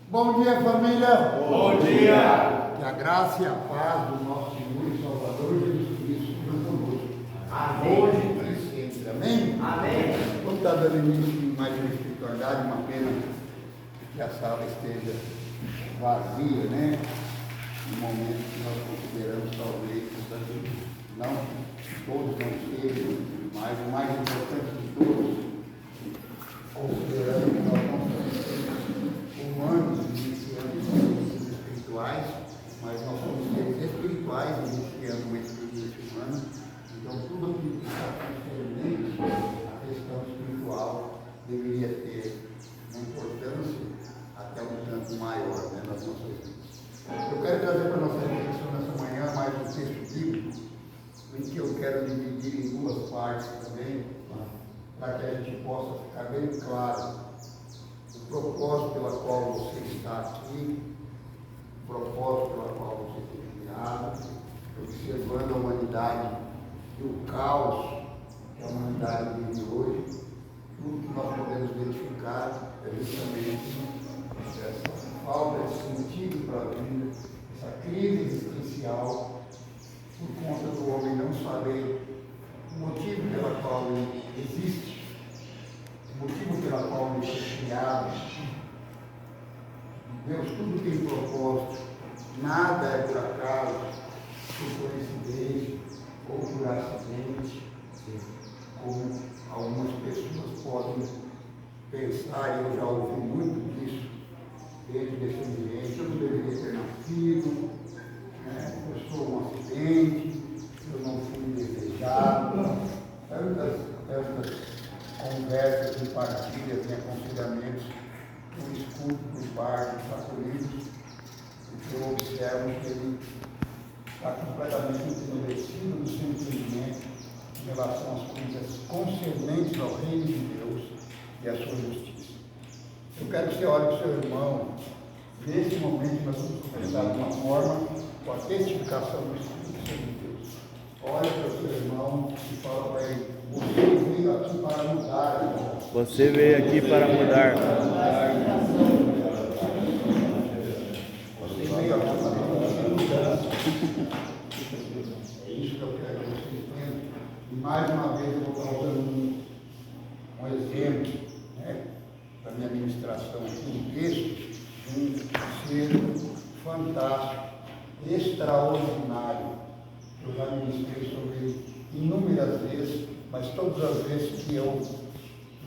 Bom dia, família. Bom dia. Que a graça e a paz do nosso Senhor e Salvador Jesus Cristo sejam conosco. Amém. Hoje e sempre. Amém? Amém. Vamos estar dando início em mais uma espiritualidade, uma pena que a sala esteja vazia, né? No momento que nós consideramos talvez, não todos não estejam, mas o mais importante de todos, considerando que nós não somos humanos iniciando experiências espirituais, mas nós somos seres espirituais iniciando uma experiência humana. Então tudo aquilo que está concernente à questão espiritual deveria ter uma importância até um tanto maior, né, nas nossas vidas. Eu quero trazer para a nossa reflexão nessa manhã mais um texto bíblico, em que eu quero dividir em duas partes também, para que a gente possa ficar bem claro o propósito pela qual você está aqui, o propósito pela qual você foi criado, observando a humanidade e o caos que a humanidade vive hoje. Tudo que nós podemos identificar é justamente essa falta de sentido para a vida, essa crise existencial, por conta do homem não saber o motivo pela qual ele existe, o motivo pela qual ele foi criado. Deus tudo tem propósito, nada é por acaso, por coincidência ou por acidente, como algumas pessoas podem pensar, e eu já ouvi muito disso desde descendente. Eu não deveria ter nascido, né? Eu sou um acidente, eu não fui desejado. Tantas conversas e partilhas e aconselhamentos que eu escuto por parte dos acolhidos, e que eu observo que ele está completamente entenecido do seu entendimento em relação às coisas concernentes ao reino de Deus e à sua justiça. Eu quero que você olhe para o seu irmão. Nesse momento nós vamos conversar de uma forma com a testificação do Espírito Santo de Deus. Olha para o seu irmão e fala para ele: você veio aqui para mudar. Você veio aqui para mudar. Você veio aqui para fazer mudança. É isso que eu quero que você entenda. E mais uma vez eu vou estar usando um exemplo, né, da minha ministração aqui, um texto de um ser fantástico, extraordinário. Eu já ministrei sobre ele inúmeras vezes, mas todas as vezes que eu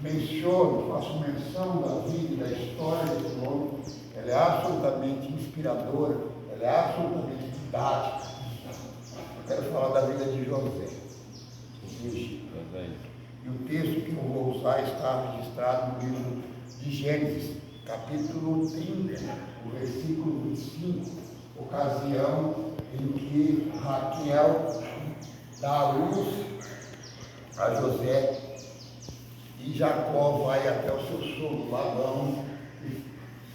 menciono, faço menção da vida e da história desse homem, ela é absolutamente inspiradora, ela é absolutamente didática. Eu quero falar da vida de José. E o texto que eu vou usar está registrado no livro de Gênesis, capítulo 30, o versículo 25, ocasião em que Raquel dá a luz a José e Jacó vai até o seu sogro Labão e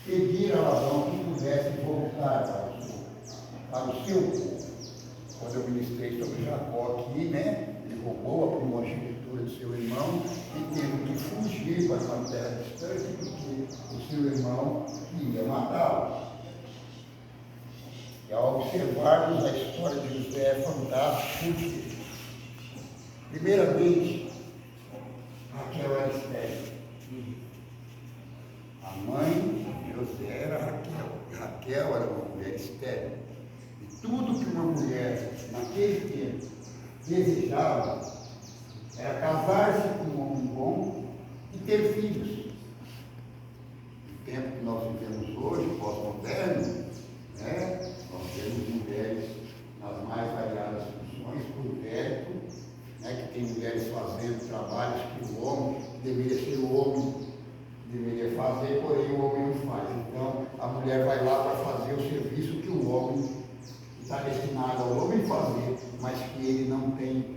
pedir a Labão que pudesse voltar para o seu povo. Quando eu ministrei sobre Jacó aqui, né, ele roubou a primogenitura de seu irmão e teve que fugir para uma terra distante porque o seu irmão ia matá-lo. E ao observarmos a história de José é fantástico, porque, primeiramente, Raquel era estéril. A mãe de José era Raquel. E Raquel era uma mulher estéril. E tudo que uma mulher, naquele tempo, desejava era casar-se com um homem bom e ter filhos. No tempo que nós vivemos hoje, pós-moderno, né, nós temos mulheres nas mais variadas funções, por mérito, né, que tem mulheres fazendo trabalhos que o homem, deveria ser o homem, deveria fazer, porém o homem não faz. Então, a mulher vai lá para fazer o serviço que o homem está destinado ao homem fazer, mas que ele não tem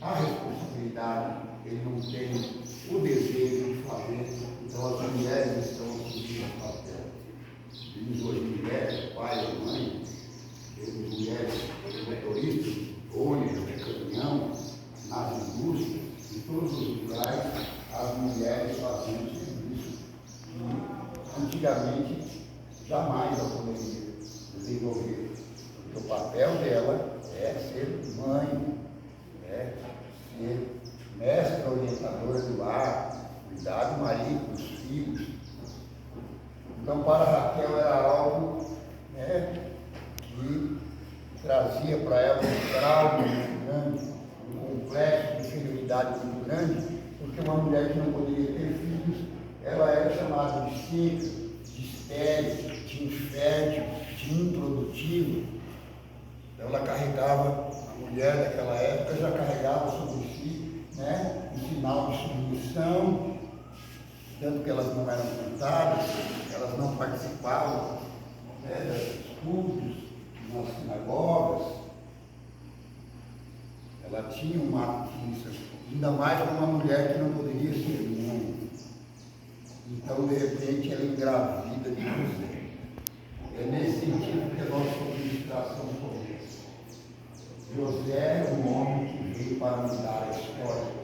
a responsabilidade, ele não tem o desejo de fazer. Então, as mulheres estão assumindo a papel. Temos hoje mulheres, pai ou mãe, temos mulheres motoristas, ônibus, caminhão, nas indústrias, em todos os lugares, as mulheres fazendo serviço. Antigamente jamais ela poderia desenvolver. Porque o papel dela é ser mãe, é ser mestra orientadora do lar, cuidar do marido, dos filhos. Então, para Raquel era algo, né, que trazia para ela um trauma muito grande, um complexo de inferioridade muito grande, porque uma mulher que não poderia ter filhos, ela era chamada de seca, de estéril, de infértil, de improdutiva. Então, ela carregava, a mulher daquela época já carregava sobre si, né, um sinal de submissão, tanto que elas não eram cantadas, elas não participavam, né, dos estudos nas sinagogas. Ela tinha uma artista, ainda mais para uma mulher que não poderia ser mãe. Então, de repente, ela engravida de José. É nesse sentido que a nossa administração começa. José era um homem que veio para mudar a história.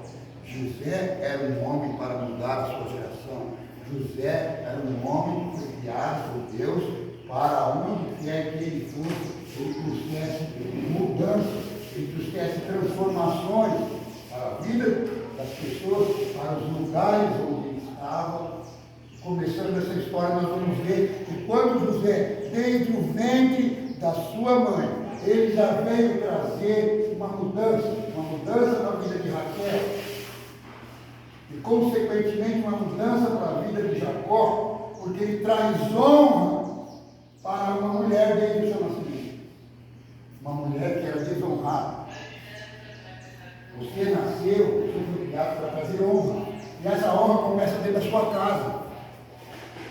José era um homem para mudar a sua geração. José era um homem que foi criado por Deus para onde quer que ele fosse, ele trouxesse mudanças, ele trouxesse transformações para a vida das pessoas, para os lugares onde ele estava. Começando essa história, nós vamos ver que quando José, desde o ventre da sua mãe, ele já veio trazer uma mudança na vida de Raquel. E, consequentemente, uma mudança para a vida de Jacó, porque ele traz honra para uma mulher desde o seu nascimento. Uma mulher que era desonrada. Você nasceu, você foi criado para trazer honra. E essa honra começa dentro da sua casa.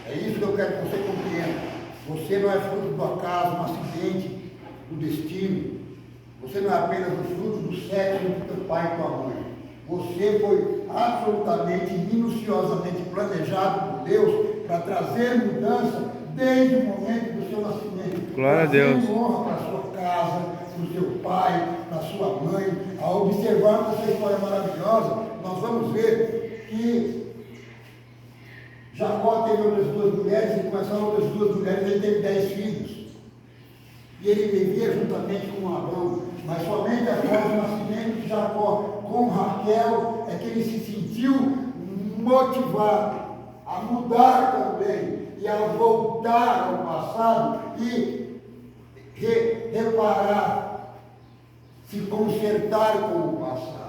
É isso que eu quero que você compreenda. Você não é fruto do acaso, um acidente, do destino. Você não é apenas o fruto do sexo do teu pai e tua mãe. Você foi absolutamente, minuciosamente planejado por Deus para trazer mudança desde o momento do seu nascimento. Glória a Deus. Trazendo honra para a sua casa, para o seu pai, para a sua mãe. Ao observarmos essa história maravilhosa, nós vamos ver que Jacó teve outras duas mulheres, e com essas outras duas mulheres ele teve 10 filhos. E ele vivia juntamente com Abrão, mas somente após o nascimento de Jacó com Raquel é que ele se sentiu motivado a mudar também e a voltar ao passado e reparar, se consertar com o passado.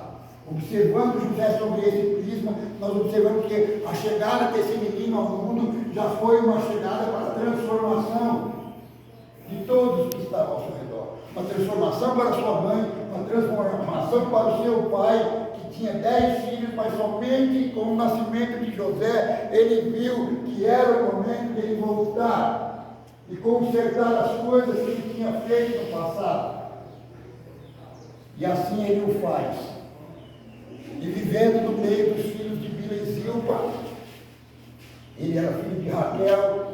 Observando José sobre esse prisma, nós observamos que a chegada desse menino ao mundo já foi uma chegada para a transformação de todos que estavam ao seu redor. Uma transformação para sua mãe, uma transformação para o seu pai, que tinha 10 filhos, mas somente com o nascimento de José, ele viu que era o momento de ele voltar e consertar as coisas que ele tinha feito no passado. E assim ele o faz. E vivendo no meio dos filhos de Bila e Zilpa, ele era filho de Raquel,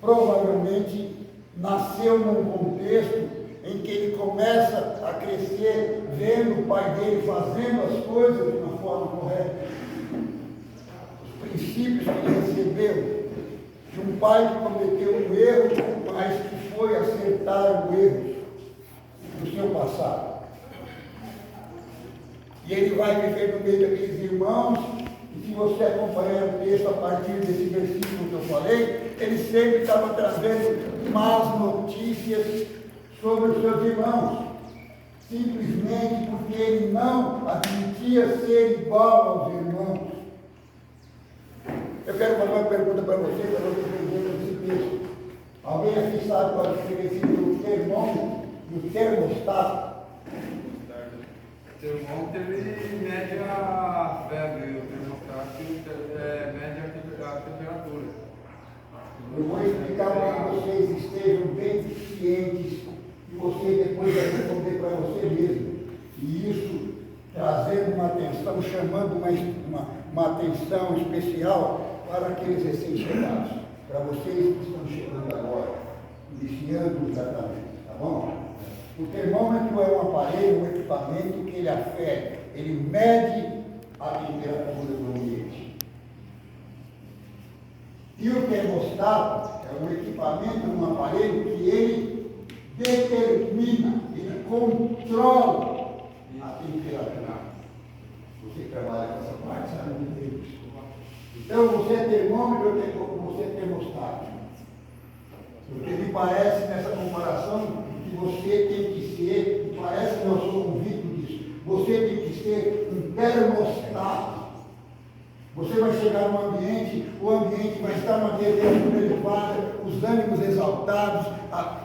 provavelmente nasceu num contexto em que ele começa a crescer, vendo o pai dele fazendo as coisas de uma forma correta. Os princípios que ele recebeu de um pai que cometeu um erro, mas que foi acertar o erro do seu passado. E ele vai viver no meio daqueles irmãos, e se você acompanhar o texto a partir desse versículo que eu falei, ele sempre estava trazendo más notícias sobre os seus irmãos, simplesmente porque ele não admitia ser igual aos irmãos. Eu quero fazer uma pergunta para você entender esse texto. Alguém aqui sabe qual é a diferença entre o termômetro e o termostato? O termômetro ele mede a febre, o termostato mede a temperatura. Eu vou explicar para que vocês estejam bem cientes e você depois vai responder para você mesmo. E isso trazendo uma atenção, chamando uma atenção especial para aqueles recém-chegados, para vocês que estão chegando agora, iniciando o tratamento, tá bom? O termômetro é um aparelho, um equipamento que ele afeta, ele mede a temperatura do ambiente. E o termostato é um equipamento, um aparelho que ele determina, ele controla a temperatura. Você que trabalha com essa parte sabe muito bem disso. Então você é termômetro ou você é termostato? Porque me parece nessa comparação que você tem que ser, me parece que eu sou convicto disso, você tem que ser um termostato. Você vai chegar num ambiente, o ambiente vai estar numa temperatura elevada, os ânimos exaltados,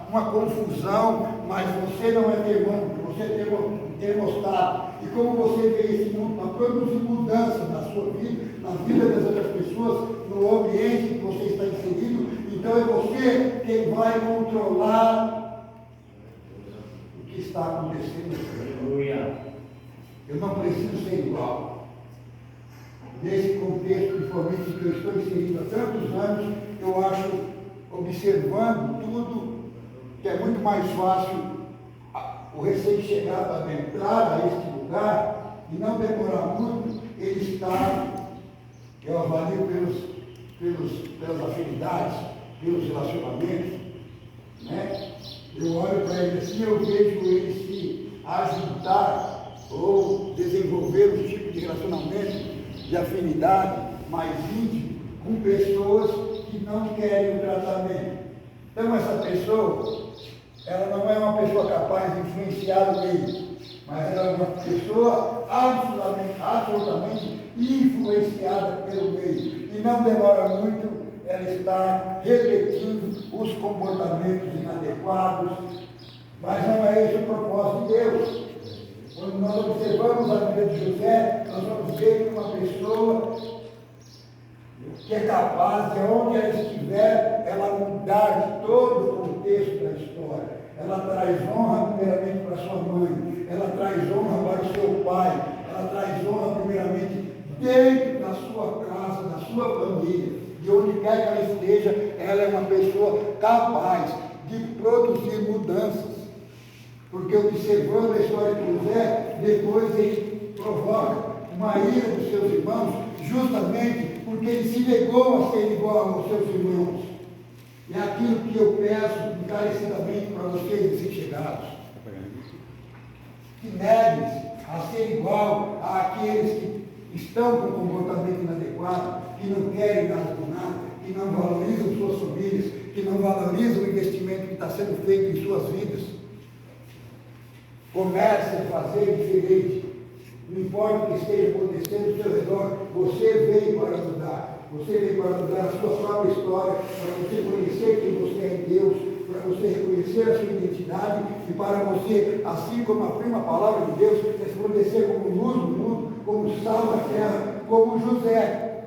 uma confusão, mas você não é termômetro, você é termostato. E como você vê esse mundo para produzir mudanças na sua vida, na vida das outras pessoas, no ambiente que você está inserido, então é você quem vai controlar o que está acontecendo. Eu não preciso ser igual. Nesse contexto, principalmente que eu estou inserido há tantos anos, eu acho, observando tudo, que é muito mais fácil o recém-chegado adentrar a este lugar e não demorar muito, ele está, eu avalio pelas afinidades, pelos relacionamentos, né? Eu olho para ele assim, eu vejo ele se ajudar ou desenvolver um tipo de relacionamento de afinidade mais íntimo com pessoas que não querem o tratamento. Então essa pessoa, ela não é uma pessoa capaz de influenciar o meio, mas ela é uma pessoa absolutamente influenciada pelo meio. E não demora muito, ela está repetindo os comportamentos inadequados, mas não é esse o propósito de Deus. Quando nós observamos a vida de José, nós vamos ver que uma pessoa que é capaz de onde ela estiver, ela mudar de todo o contexto da história. Ela traz honra primeiramente para sua mãe, ela traz honra para o seu pai, ela traz honra primeiramente dentro da sua casa, da sua família, de onde quer que ela esteja, ela é uma pessoa capaz de produzir mudanças. Porque observando a história de José, depois ele provoca uma ira dos seus irmãos, justamente porque ele se negou a ser igual aos seus irmãos. É aquilo que eu peço encarecidamente para vocês recém-chegados. Que neguem-se a ser igual àqueles que estão com comportamento inadequado, que não querem nada com nada, que não valorizam suas famílias, que não valorizam o investimento que está sendo feito em suas vidas. Comece a fazer diferente. Não importa o que esteja acontecendo ao seu redor, você veio para mudar. Você veio para mudar a sua própria história, para você conhecer quem você é em Deus, para você reconhecer a sua identidade e para você, assim como a prima palavra de Deus, resplandecer como luz no mundo, como sal na terra, como José.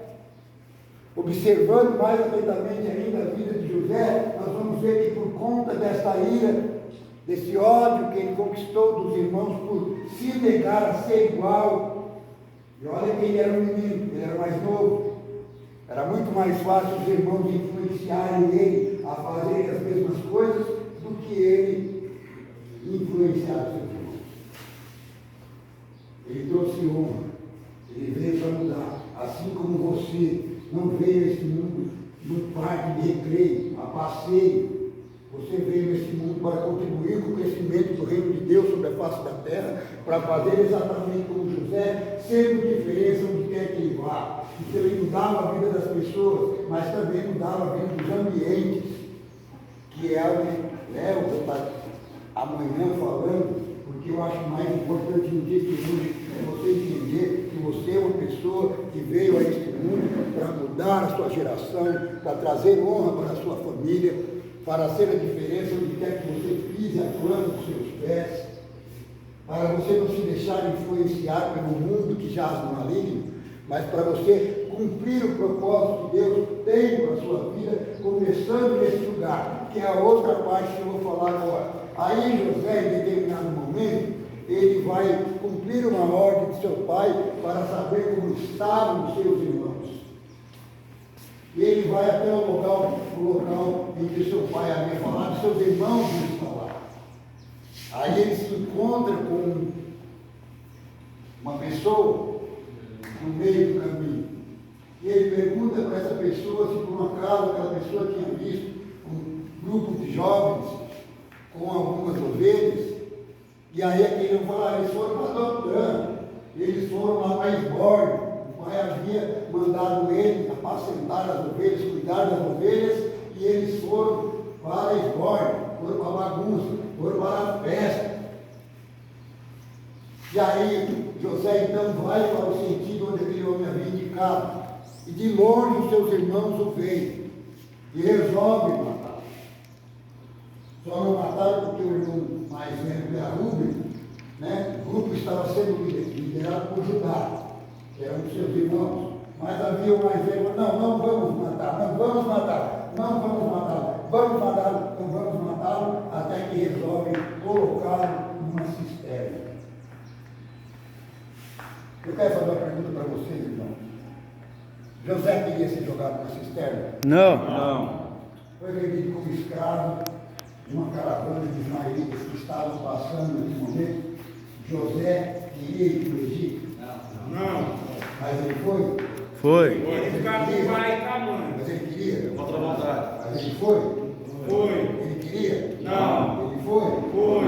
Observando mais atentamente ainda a vida de José, nós vamos ver que por conta desta ira, desse ódio que ele conquistou dos irmãos por se negar a ser igual. E olha que ele era um menino, ele era mais novo. Era muito mais fácil os irmãos influenciarem ele a fazer as mesmas coisas do que ele influenciar os irmãos. Ele trouxe honra, ele veio para mudar, assim como você não veio a este mundo no parque de recreio, a passeio. Você veio nesse mundo para contribuir com o crescimento do reino de Deus sobre a face da terra, para fazer exatamente como José, sendo diferença onde quer que ele vá. Então ele mudava a vida das pessoas, mas também mudava a vida dos ambientes, que é onde Léo está amanhã falando, porque eu acho mais importante no dia de hoje é você entender que você é uma pessoa que veio a este mundo para mudar a sua geração, para trazer honra para a sua família, para ser a diferença onde quer que você pise a planta dos seus pés, para você não se deixar influenciar pelo mundo que jaz no maligno, mas para você cumprir o propósito que Deus tem para a sua vida, começando nesse lugar, que é a outra parte que eu vou falar agora. Aí José, em determinado momento, ele vai cumprir uma ordem de seu pai para saber como estavam os seus irmãos. E ele vai até o local em que seu pai havia falado, seus irmãos não estão lá. Aí ele se encontra com uma pessoa no meio do caminho. E ele pergunta para essa pessoa se por um acaso aquela pessoa tinha visto um grupo de jovens com algumas ovelhas. E aí aquele fala, eles foram para Dotã, eles foram lá para Esbórnia. O pai havia mandado eles apacentar as ovelhas, cuidar das ovelhas, e eles foram para Esbórnia, foram para a bagunça, foram para a festa. E aí José então vai para o sentido onde aquele homem havia indicado. E de longe os seus irmãos o veem e resolvem matá-lo. Só não mataram porque o irmão mais velho, que era Rubem, né? O grupo estava sendo liderado por Judá, que era um dos seus irmãos. Mas havia o mais velho, não vamos matar, não vamos matar, não vamos matá-lo, vamos matá-lo, não vamos matá-lo, até que resolvem colocá-lo numa cisterna. Eu quero fazer uma pergunta para vocês, irmãos. José queria ser jogado na cisterna? Não. Foi vendido como escravo de uma caravana de israelitas que estavam passando nesse momento. José queria ir para o Egito? Não. Mas ele foi? Foi. Ele ficava com o pai e com a mãe. Mas ele queria? Contra a vontade. Mas ele foi? Foi. Ele queria? Não. Ele foi? Foi.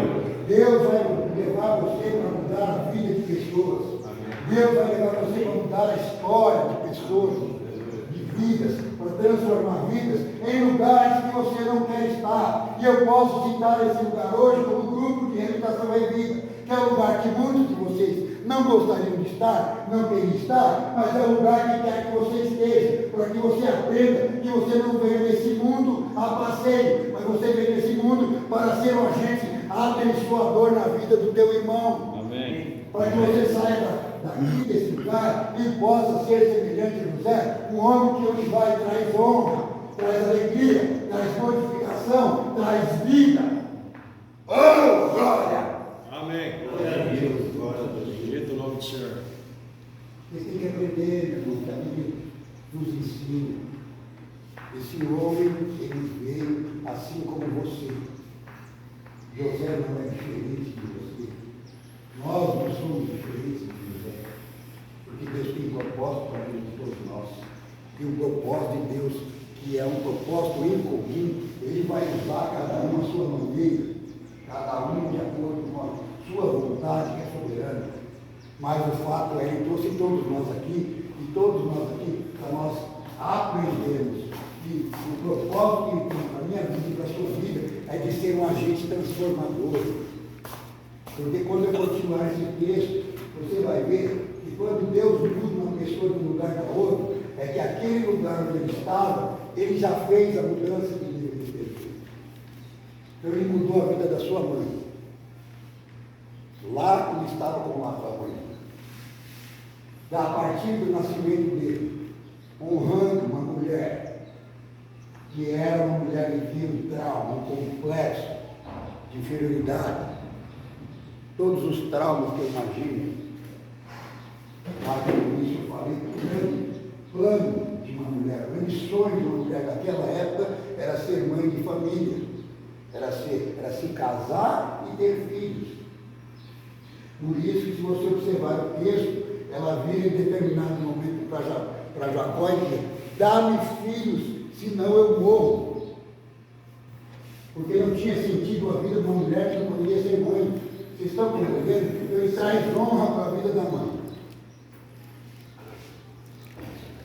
Deus vai levar você para mudar a vida de pessoas. Deus vai levar você para mudar a história de pessoas, de vidas, para transformar vidas em lugares que você não quer estar. E eu posso citar esse lugar hoje como grupo de reabilitação revida, que é um lugar que muitos de vocês não gostariam de estar, não queriam estar, mas é o lugar que quer que você esteja, para que você aprenda que você não veio nesse mundo a passeio, mas você veio nesse mundo para ser um agente abençoador na vida do teu irmão. Amém. Para que você saia daqui desse lugar e possa ser semelhante a José, um homem que hoje vai traz honra, traz alegria, traz modificação, traz vida. Oh, glória! Amém. Glória a Deus. Glória a Deus. Bendito o nome do Senhor. Você tem que aprender, meu irmão, que a Bíblia nos ensina. Esse homem, ele veio assim como você. José não é diferente de você. Nós não somos diferentes de José. Porque Deus tem propósito para a vida de todos nós. E o propósito de Deus, que é um propósito em comum, Ele vai usar cada um à sua maneira, cada um de acordo com a sua vontade, que é soberana. Mas o fato é, Ele trouxe todos nós aqui, e todos nós aqui, para nós aprendermos que o propósito que Ele tem para a minha vida e para a sua vida é de ser um agente transformador. Porque quando eu continuar esse texto, você vai ver que quando Deus muda uma pessoa de um lugar para outro, é que aquele lugar onde ele estava, ele já fez a mudança que ele deveria ter feito. Então ele mudou a vida da sua mãe. Lá ele estava com a sua mãe. A partir do nascimento dele, honrando uma mulher, que era uma mulher que tinha um trauma, um complexo de inferioridade. Todos os traumas que eu imagino. Lá no início eu falei que o grande plano de uma mulher, o grande sonho de uma mulher daquela época era ser mãe de família, era se casar e ter filhos. Por isso que se você observar o texto, ela vira em determinado momento para Jacó e diz: dá-me filhos, senão eu morro. Porque não tinha sentido a vida de uma mulher que não poderia ser mãe. Vocês estão compreendendo? Então ele traz honra para a vida da mãe.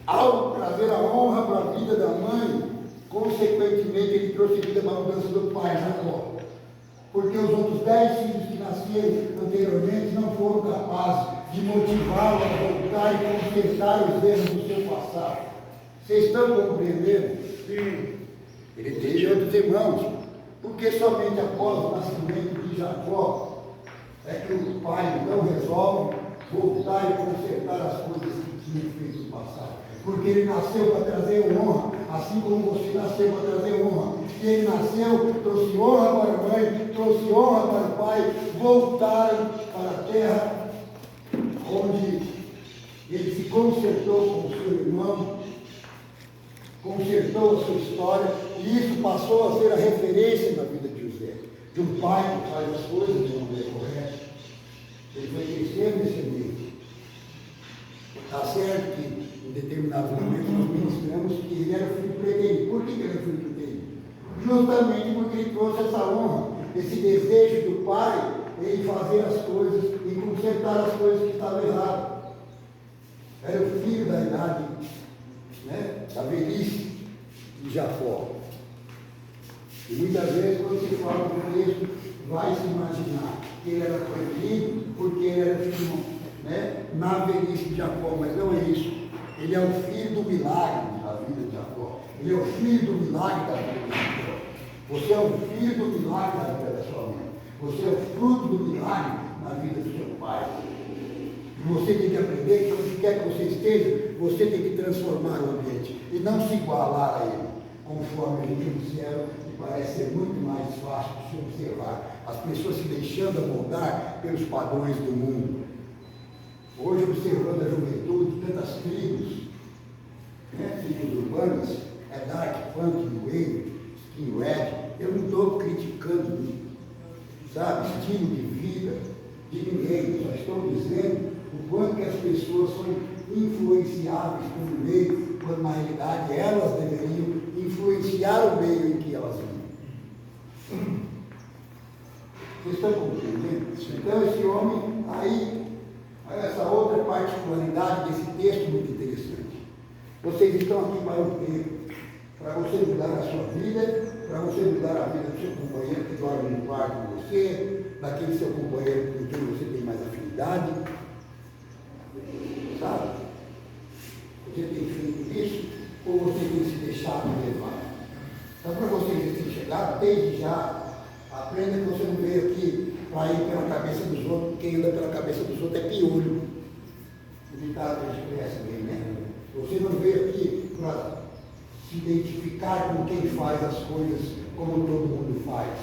Ao trazer a honra para a vida da mãe, consequentemente ele trouxe vida para a mudança do pai, Jacó. Porque os outros 10 filhos que nasceram anteriormente não foram capazes de motivá-lo a voltar e consertar os erros do seu passado. Vocês estão compreendendo? Sim. Ele teve outros irmãos. Porque somente após o nascimento de Jacó é que o pai então resolve voltar e consertar as coisas que tinha feito no passado. Porque ele nasceu para trazer honra, assim como você nasceu para trazer honra. E ele nasceu, trouxe honra para a mãe, trouxe honra para o pai, voltaram para a terra onde ele se consertou com o seu irmão, consertou a sua história, e isso passou a ser a referência na vida de José, de um pai que faz as coisas de uma maneira correta. Ele foi crescendo nesse meio. Está certo que em determinados momentos nós ministramos que ele era filho preterido. Por que ele era filho preterido? Justamente porque ele trouxe essa honra, esse desejo do Pai em fazer as coisas, em consertar as coisas que estavam erradas. Era o filho da idade, né, da velhice de Jacó. E muitas vezes, quando se fala do texto, vai se imaginar que ele era proibido porque ele era filho, né, na velhice de Jacó, mas não é isso. Ele é o filho do milagre da vida de Jacó. Ele é o filho do milagre da vida de Jacó. Você é o filho do milagre da vida da sua mãe. Você é o fruto do milagre na vida do seu pai. E você tem que aprender que onde quer que você esteja, você tem que transformar o ambiente e não se igualar a ele, conforme a gente observa, e parece ser muito mais fácil de se observar. As pessoas se deixando moldar pelos padrões do mundo. Hoje, observando a juventude, tantas tribos, né, tribos urbanas, é dark, punk, new wave, skinhead, eu não estou criticando, sabe, estilo de vida de ninguém, só estou dizendo o quanto que as pessoas são influenciáveis pelo meio, quando na realidade elas deveriam influenciar o meio em que elas vivem. Vocês estão compreendendo? Então esse homem, aí, essa outra particularidade desse texto muito interessante. Vocês estão aqui para um tempo, para você mudar a sua vida, para você mudar a vida do seu companheiro que dorme no quarto com você, daquele seu companheiro com quem você tem mais afinidade. Sabe? Você tem feito isso ou você tem se deixado levar? Então, para você ter chegado, desde já, aprenda que você não veio aqui para ir pela cabeça dos outros, quem anda pela cabeça dos outros é piolho. O ditado que a gente conhece bem, né? Você não veio aqui para se identificar com quem faz as coisas como todo mundo faz.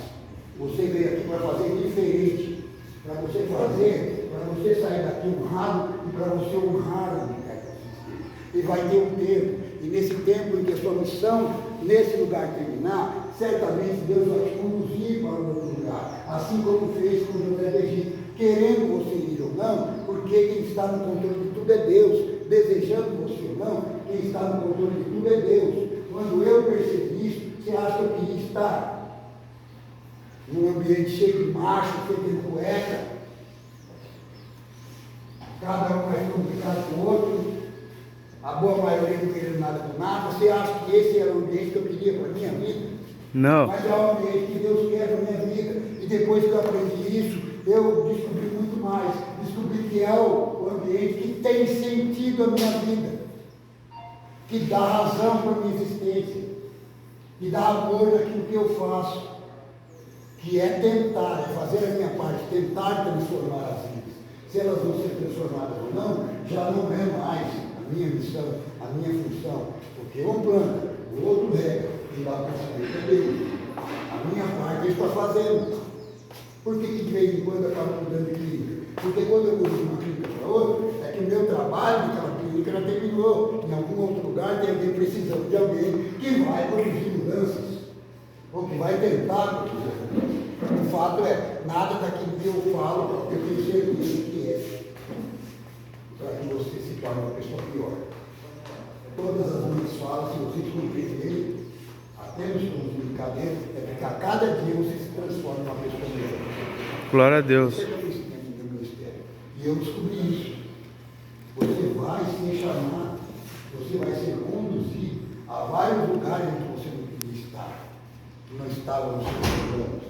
Você veio aqui para fazer diferente, para você fazer, para você sair daqui honrado e para você honrar onde quer que você esteja. E vai ter um tempo, e nesse tempo em que a sua missão, nesse lugar terminar, certamente Deus vai te conduzir para um outro lugar, assim como fez com José do Egito, querendo você ir ou não, porque quem está no controle de tudo é Deus, desejando você ou não, quem está no controle de tudo é Deus. Quando eu percebi isso, você acha que eu queria estar num ambiente cheio de macho, cheio de cueca, cada um mais complicado que o outro, a boa maioria não querendo nada com nada? Você acha que esse era o ambiente que eu queria para a minha vida? Não. Mas é o ambiente que Deus quer para a minha vida. E depois que eu aprendi isso, eu descobri muito mais. Descobri que é o ambiente que tem sentido a minha vida, que dá razão para a minha existência, que dá amor naquilo que eu faço, que é tentar, é fazer a minha parte, tentar transformar as vidas. Se elas vão ser transformadas ou não, já não é mais a minha missão, a minha função, porque um planta, o outro rega, e dá para saber também. A minha parte eu estou fazendo. Por que de vez em quando eu acabo mudando de clínica? Porque quando eu mudo de uma clínica para outra, é que o meu trabalho naquela clínica já terminou. Em algum outro lugar tem alguém precisando de alguém que vai produzir mudanças, ou que vai tentar produzir mudanças. O fato é, nada daquilo que eu falo, eu tenho certeza que é, para que você se torne uma pessoa pior. Todas as minhas falas, se vocês compreenderem, até nos comunicar dentro, é porque a cada dia você se transforma em uma pessoa melhor. Glória a Deus. Você também se tem no ministério. E eu descobri isso. Você vai ser chamado, você vai ser conduzido a vários lugares onde você não queria estar, que não estava nos seus planos.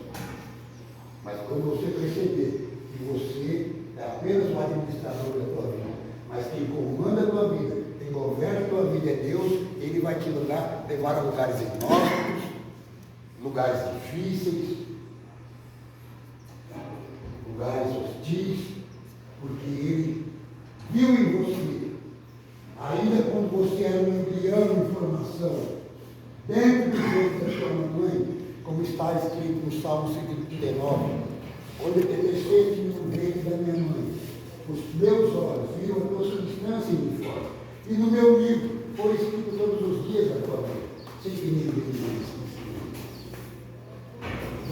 Mas quando você perceber que você é apenas o administrador da tua vida, mas quem comanda a tua vida, quem governa a tua vida é Deus, Ele vai te levar a lugares inóspitos, lugares difíceis, lugares hostis, porque Ele viu em você, ainda quando você era um embrião em formação, dentro do peito da sua mamãe, como está escrito no Salmo 139, quando eu cresceste no ventre da minha mãe, os meus olhos viram a tua substância em mim fora, e no meu livro foi escrito todos os dias da tua vida, sem que ninguém mais se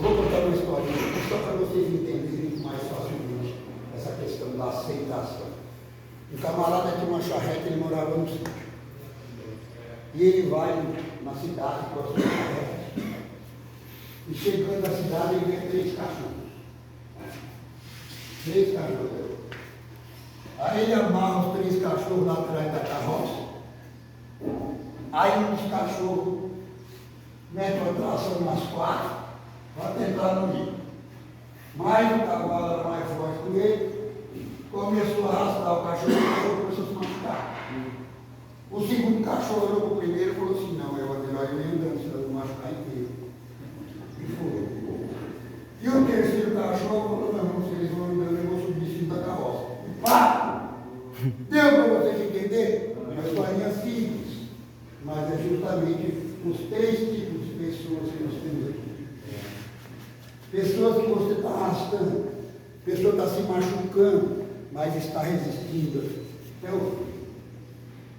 Vou contar uma história só para vocês entenderem mais facilmente essa questão da aceitação. Um camarada tinha uma charrete, ele morava no sítio. E ele vai na cidade com a sua charrete. E chegando na cidade, ele vê 3 cachorros. 3 cachorros. Aí ele amarra os 3 cachorros lá atrás da carroça. Aí um dos cachorros mete uma tração nas 4 para tentar não ir. Mas o cavalo era mais forte que ele, começou a arrastar o cachorro começou a se machucar. O segundo cachorro olhou para o primeiro e falou assim, não, é melhor eu ir andando, senão eu vou machucar inteiro. E foi. E o terceiro cachorro falou, não, se eles vão andando, eu vou subir em cima da carroça. E pá! Deu para vocês entenderem? Uma historinha simples, mas é justamente os 3 tipos de pessoas que nós temos aqui. Pessoas que você está arrastando, pessoa está se machucando, mas está resistindo. Então,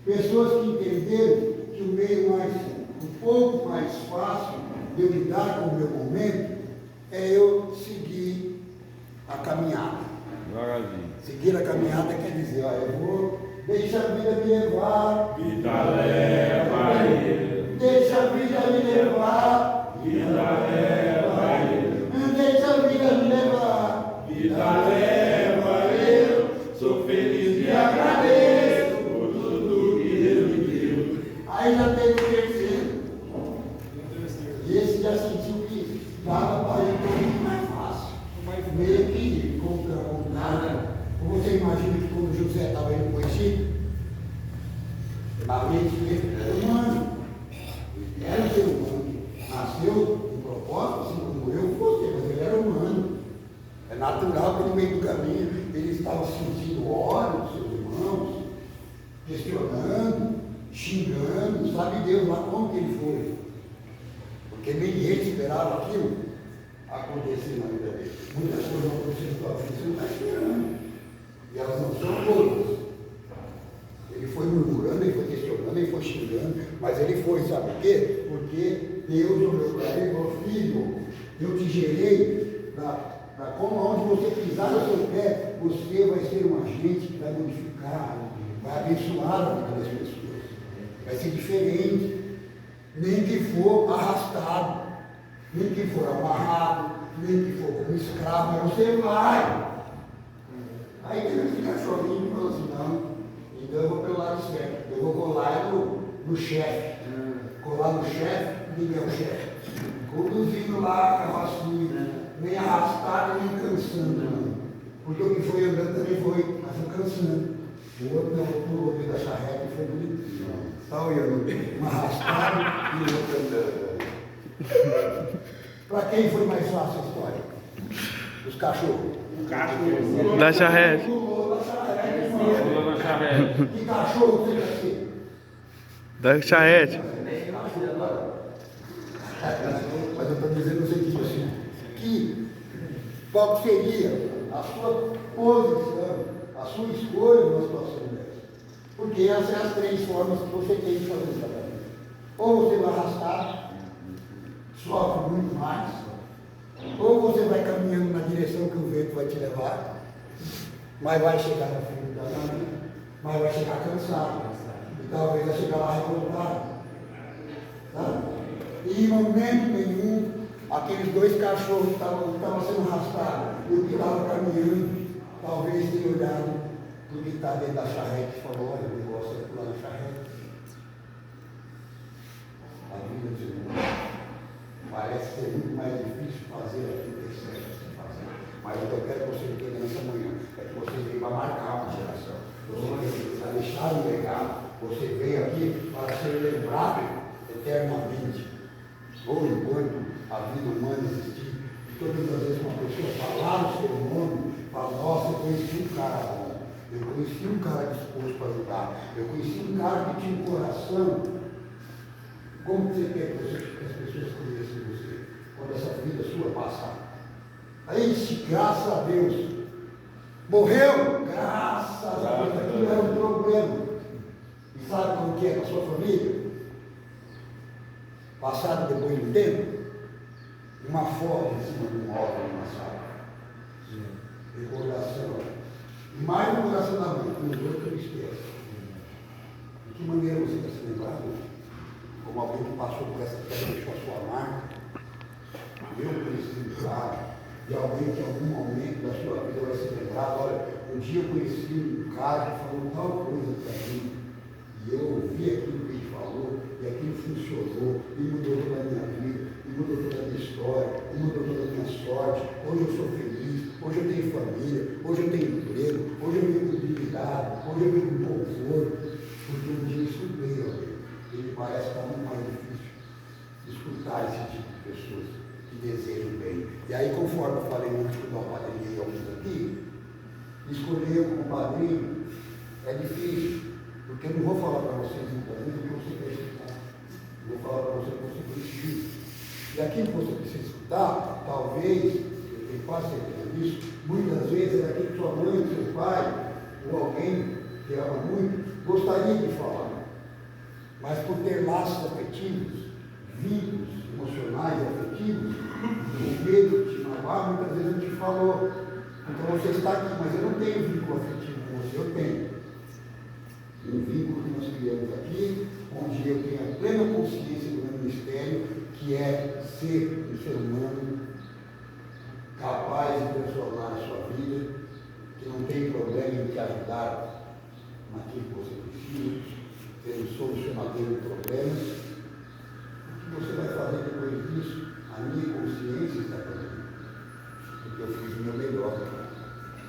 pessoas que entenderam que o meio um pouco mais fácil de eu lidar com o meu momento é eu seguir a caminhada. Seguir a caminhada quer dizer, ó, eu vou, deixa a vida me levar. Vida leva ele. Deixa a vida me levar. Vida leva ele. Deixa a vida me levar. Vida leva eu. Sou feliz e agradeço por tudo que Deus me deu. Aí já teve o terceiro. E esse já sentiu que dava para ele um pouquinho mais fácil. Meio que com nada. Você imagina que quando José estava indo para o Egito, na mente dele era humano. Ele era um ser humano. Nasceu um propósito, assim como eu, você, mas ele era humano. É natural que no meio do caminho ele estava sentindo ódio dos seus irmãos, questionando, xingando, sabe Deus lá como que ele foi. Porque nem ele esperava aquilo acontecer na vida dele. Muitas coisas vão acontecer na tua vida, você não está esperando. E elas não são todas. Ele foi murmurando, ele foi questionando, ele foi xingando, mas ele foi, sabe por quê? Porque Deus olhou para ele e falou, filho, eu te gerei para como onde você pisar o seu pé, você vai ser um agente que vai modificar, vai abençoar a vida das pessoas. Vai ser diferente. Nem que for arrastado, nem que for amarrado, nem que for como escravo, mas você vai. Aí teve esse cachorrinho e falou assim, não, então eu vou pelo lado certo, eu vou colar no chefe. Colar no chefe, ninguém é o chefe. Conduzindo lá a carrocinha, nem arrastado, nem cansando. Não. Porque o que foi andando também foi, mas foi cansando. O outro não, pulou dentro da charrete e foi bonitinho. Está olhando, um arrastado e o outro andando. Para quem foi mais fácil a história? Os cachorros. O cachorro. Da charrete. Pulou da charrete. Pulou na charrete. Que cachorro você quer ser? Da charrete. Mas eu estou dizendo o seguinte assim, que qual seria a sua posição, a sua escolha numa situação dessa? Porque essas são as 3 formas que você tem de fazer esse trabalho. Ou você vai arrastar, sofre muito mais, ou você vai caminhando na direção que o vento vai te levar, mas vai chegar na frente da caminho, mas vai chegar cansado, e talvez vai chegar lá revoltado. Tá? E em momento nenhum, aqueles 2 cachorros que estavam sendo arrastados, e o que estava caminhando, talvez tenha olhado para o que está dentro da charrete e falou, olha, o negócio é pular na charrete. A vida de Jesus parece ser muito mais difícil fazer aquilo que é certo de fazer. Mas o que eu quero que você entenda nessa manhã é que você veio para marcar uma geração. Você veio para deixar um legado. Você veio aqui para ser lembrado eternamente. Ou enquanto a vida humana existir, todas as vezes que uma pessoa falar o seu nome, fala, nossa, eu conheci um cara bom, eu conheci um cara disposto para ajudar, eu conheci um cara que tinha um coração. Como você quer que as pessoas conheçam você quando essa vida sua passar? Aí, graças a Deus, morreu, graças a Deus, aquilo era um problema. E sabe como que é com a sua família? Passado depois de um tempo, uma foto em cima de um móvel na sala. Recordação. E mais no coração da mãe, com os outros eu esqueço. De que maneira você está se lembrando? como alguém que passou por essa terra e deixou a sua marca. Eu preciso, sabe, de alguém que em algum momento da sua vida vai se lembrar. Olha, um dia eu conheci um cara que falou tal coisa para mim, e eu ouvi aquilo que ele falou, e aquilo funcionou, e mudou toda a minha vida, e mudou toda a minha história, e mudou toda a minha sorte. Hoje eu sou feliz, hoje eu tenho família, hoje eu tenho emprego, hoje eu vivo com dignidade, hoje eu vivo com conforto, porque um dia eu escutei alguém. E me parece que é muito mais difícil escutar esse tipo de pessoas que desejam bem. E aí, conforme eu falei antes que eu padrinhei alguns aqui, escolher como padrinho é difícil, porque eu não vou falar para vocês muitas vezes o que você quer escutar. Eu vou falar para você o que você precisa. E aquilo que você precisa escutar, talvez, eu tenho quase certeza disso, muitas vezes é aquilo que sua mãe, seu pai, ou alguém que ama muito, gostaria de falar. Mas por ter laços afetivos, vínculos emocionais afetivos, o medo de te magoar, muitas vezes não te falou. Então você está aqui, mas eu não tenho vínculo afetivo com você, eu tenho. Um vínculo que nós criamos aqui, onde eu tenho a plena consciência do meu ministério, que é ser um ser humano capaz de transformar a sua vida, que não tem problema em te ajudar naquilo que você precisa, ser um solucionador de problemas. O que você vai fazer depois disso? A minha consciência está fazendo. Porque eu fiz o meu melhor.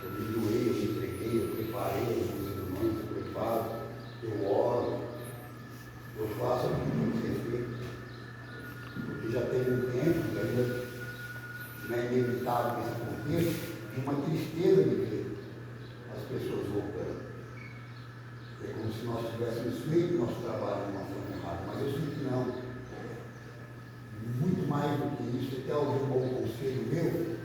Eu me doei, eu me entreguei, eu preparei as minhas irmãs, eu preparo, eu oro, eu faço aquilo que tem que ser feito. Porque já tem um tempo, e ainda não é inevitável que isso aconteça, de uma tristeza de ver as pessoas voltando. É como se nós tivéssemos feito nosso trabalho de uma forma errada, mas eu sinto que não. Muito mais do que isso, até ouvir um bom conselho meu,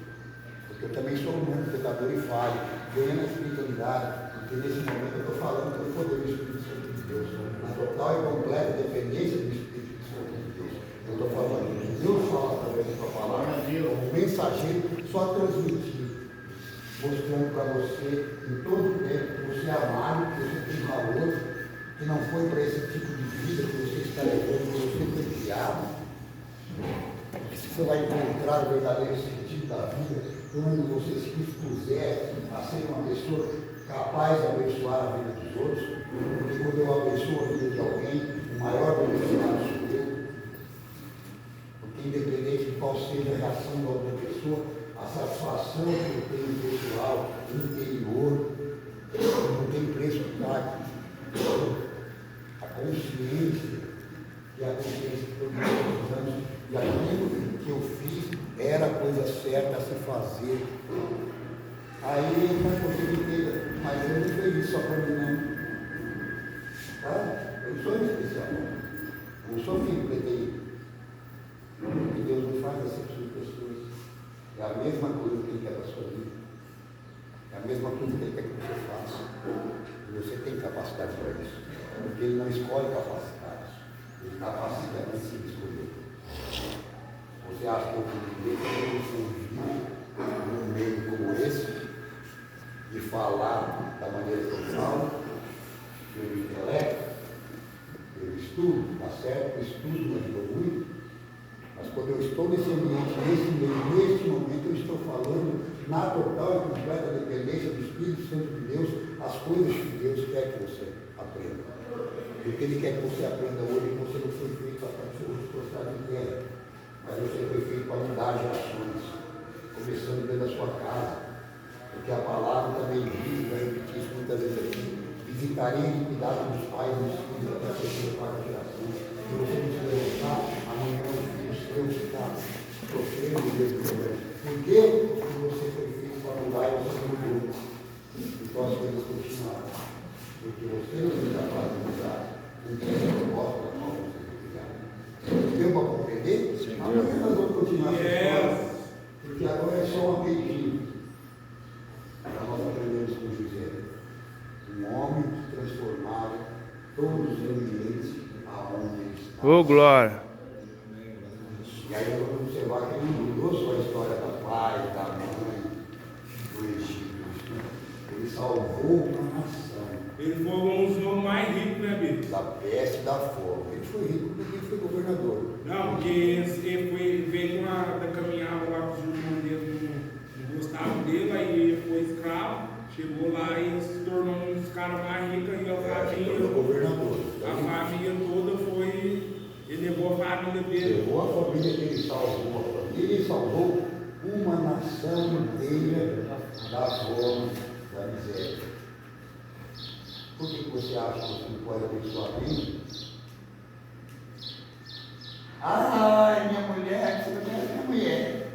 porque eu também sou humano, pecador e falho, venha na espiritualidade, porque nesse momento eu estou falando do poder do Espírito Santo de Deus, na total e completa dependência do Espírito Santo de Deus. Eu estou falando, Deus fala através da sua palavra, o mensageiro só transmitir, mostrando para você em todo o tempo que você é amado, que você tem valor, que não foi para esse tipo de vida que você está levando, que você foi criado. Você vai encontrar o verdadeiro sentido da vida quando você se dispuser a ser uma pessoa capaz de abençoar a vida dos outros, porque quando eu abençoo a vida de alguém, o maior beneficiário sou eu. Porque independente de qual seja a reação da outra pessoa, a satisfação que eu tenho pessoal, interior, não tem preço que pague. A consciência, que é a consciência que todos nós precisamos, e aquilo que eu fiz era a coisa certa a se fazer. Aí vai você entender, mas eu não fiz isso só para mim, não. Tá? Eu sou especial. Eu não sou filho preterido. E Deus não faz acepção de pessoas. É a mesma coisa que Ele quer para a sua vida. É a mesma coisa que Ele quer que você faça. E você tem capacidade para isso. Porque Ele não escolhe capacitados. Ele capacita a si escolher. Você acha que eu poderia surgir num meio como esse e falar da maneira que eu falo, pelo intelecto, pelo estudo, tá certo? O estudo me ajudou muito, mas quando eu estou nesse ambiente, neste momento, eu estou falando na total e completa dependência do Espírito Santo de Deus, as coisas que Deus quer que você aprenda. E o que Ele quer que você aprenda hoje, você não foi feito para se prostrar em terra, mas você foi feito para mudar gerações, começando dentro da sua casa. Porque a palavra também diz, vai repetir isso muitas vezes aqui, visitarei a iniquidade dos pais e dos filhos até a terceira e quarta geração. Se você não se levantar, amanhã os filhos seus estão sofrendo o mesmo problema. Por quê? Porque você foi feito para mudar e você mudou. Então as coisas continuaram. Porque você não é capaz de mudar. Então é a proposta da qual você foi criado. Deu para compreender? Amanhã nós vamos continuar essa história. Porque agora é só um aperitivo. Nós aprendemos com José, um homem que transformava todos os ambientes aonde ele estava. Ô, glória! E aí eu vou observar que ele mudou só a história da pai, da mãe, do Egito. Ele salvou uma nação. Ele foi um dos homens mais ricos, né, Bíblia? Da peste e da fome. ele foi rico porque ele foi governador. Não, porque ele veio da caminhada lá com os irmãos dele, não gostavam dele, aí ele foi escravo, chegou lá e se tornou um dos caras mais ricos e Ele foi governador. a família toda foi. Ele levou a família dele. Levou a família que ele salvou, a família e salvou uma nação inteira da fome, da miséria. Por que você acha que você não pode abençoar alguém? Ai, minha mulher, você não conhece minha mulher.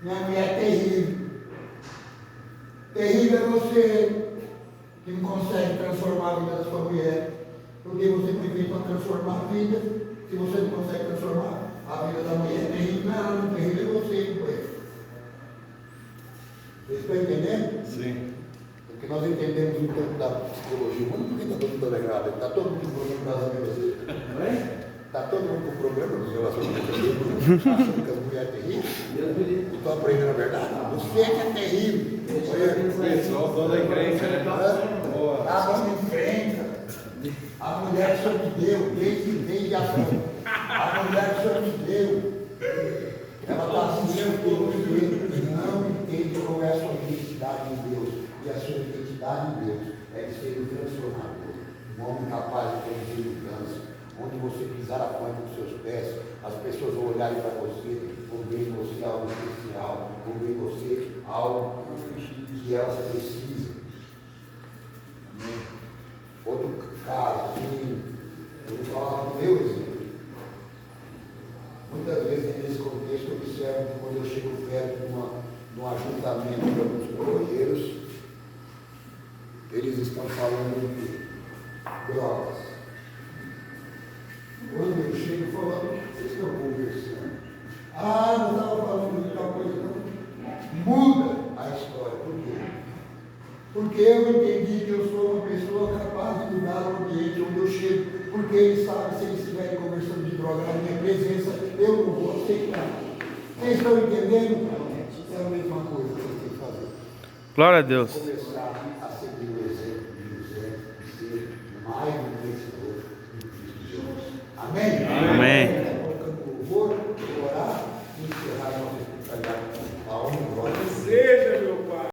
Minha mulher é terrível. Terrível é você que não consegue transformar a vida da sua mulher. Porque você foi feito para transformar a vida. Se você não consegue transformar a vida da mulher, é terrível. Não, terrível é você, companheiro. Vocês estão entendendo? Sim. Porque nós entendemos um pouco da psicologia. Por que está todo mundo alegrado? Está todo mundo com problema das amigas. Está todo mundo com problema nos relacionamentos. Achando que as mulheres é terrível. Estou aprendendo a verdade. Você que é terrível. Pessoal, toda encrenca, né? Está dando encrenca. A mulher que o Senhor me deu, desde Adão. A mulher que o Senhor me deu. Ela está assistindo porque não entende qual é a sua identidade em Deus. E a sua identidade em Deus é de ser um transformador, um homem capaz de produzir mudança. Onde você pisar a planta dos seus pés, as pessoas vão olharem para você, vão ver em você algo especial, vão ver em você algo que elas precisam. Outro caso, eu vou falar do meu exemplo. Muitas vezes nesse contexto eu observo que quando eu chego perto de um ajuntamento de alguns companheiros, eles estão falando de drogas. Quando eu chego falando, vocês estão conversando. Não estava falando de tal coisa, não. Muda a história. Por quê? Porque eu entendi que eu sou uma pessoa capaz de mudar o ambiente onde eu chego. Porque eles sabem, se eles estiverem conversando de droga na minha presença, eu não vou aceitar. Vocês estão entendendo? É a mesma coisa que vocês têm que fazer. Glória a Deus. Começar a seguir o exemplo de José e ser mais um vencedor em Cristo Jesus. Amém?